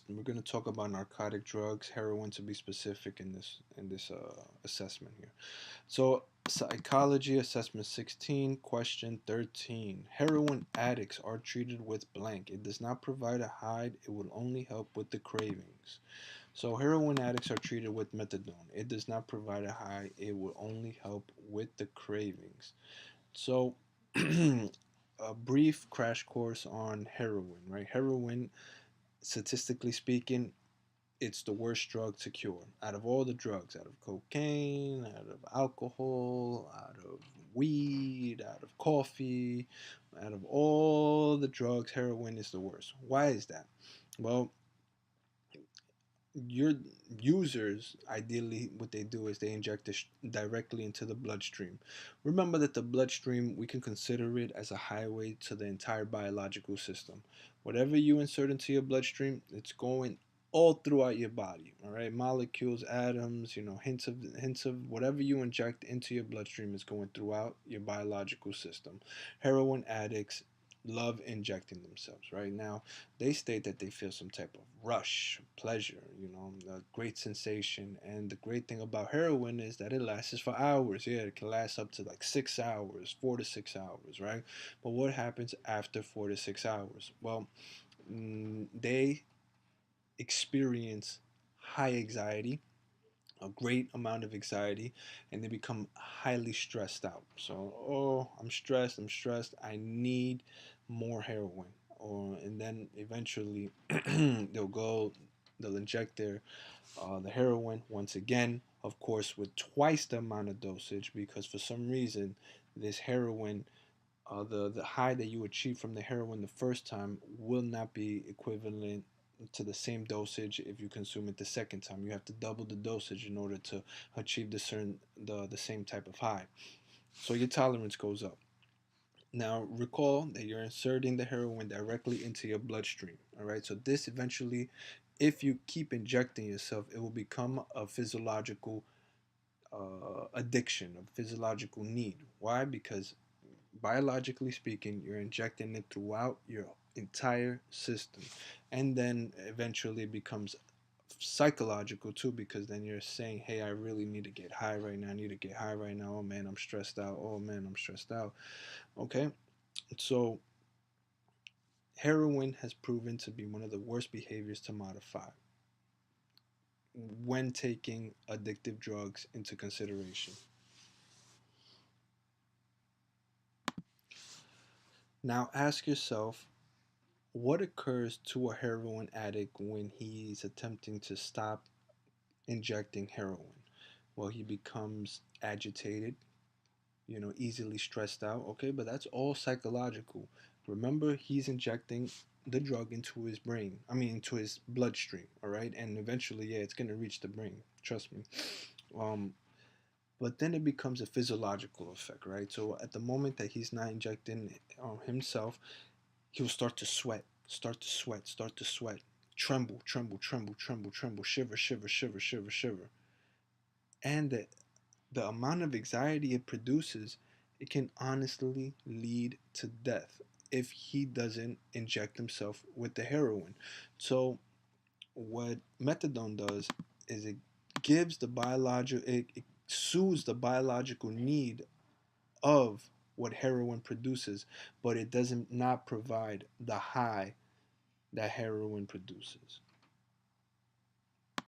we're going to talk about narcotic drugs, heroin to be specific in this assessment here. So, psychology assessment 16, question 13. Heroin addicts are treated with blank. It does not provide a high, it will only help with the cravings. So, heroin addicts are treated with methadone. It does not provide a high, it will only help with the cravings. So, a brief crash course on heroin, right? Heroin, statistically speaking, it's the worst drug to cure out of all the drugs, out of cocaine, out of alcohol, out of weed, out of coffee, out of all the drugs, heroin is the worst. Why is that? Well, your users, ideally what they do is they inject it directly into the bloodstream. Remember that the bloodstream, we can consider it as a highway to the entire biological system. Whatever you insert into your bloodstream, it's going all throughout your body. All right, molecules, atoms, hints of whatever you inject into your bloodstream is going throughout your biological system. Heroin addicts love injecting themselves. Right now, they state that they feel some type of rush, pleasure, a great sensation. And the great thing about heroin is that it lasts for hours. Yeah, it can last up to like 6 hours, 4 to 6 hours, right? But what happens after 4 to 6 hours? Well, they experience high anxiety, a great amount of anxiety, and they become highly stressed out. So, oh, I'm stressed, I need more heroin. Or and then eventually they'll go, they'll inject the heroin once again, of course, with twice the amount of dosage, because for some reason this heroin, the high that you achieve from the heroin the first time will not be equivalent to the same dosage if you consume it the second time. You have to double the dosage in order to achieve the same type of high. So your tolerance goes up. Now recall that you're inserting the heroin directly into your bloodstream. All right. So this eventually, if you keep injecting yourself, it will become a physiological addiction, a physiological need. Why? Because biologically speaking, you're injecting it throughout your entire system. And then eventually it becomes psychological too, because then you're saying, hey, I really need to get high right now. I need to get high right now. Oh man, I'm stressed out. Oh man, I'm stressed out. Okay. So heroin has proven to be one of the worst behaviors to modify when taking addictive drugs into consideration. Now ask yourself, what occurs to a heroin addict when he's attempting to stop injecting heroin? Well, he becomes agitated, easily stressed out. Okay, but that's all psychological. Remember, he's injecting the drug into his brain, I mean, into his bloodstream, all right? And eventually, yeah, it's going to reach the brain, trust me. Um, but then it becomes a physiological effect, right? So at the moment that he's not injecting himself, he'll start to sweat, start to sweat, start to sweat, tremble, tremble, tremble, tremble, tremble, shiver, shiver, shiver, shiver, shiver. And the amount of anxiety it produces, it can honestly lead to death if he doesn't inject himself with the heroin. So what methadone does is it soothes the biological need of what heroin produces, but it doesn't not provide the high that heroin produces.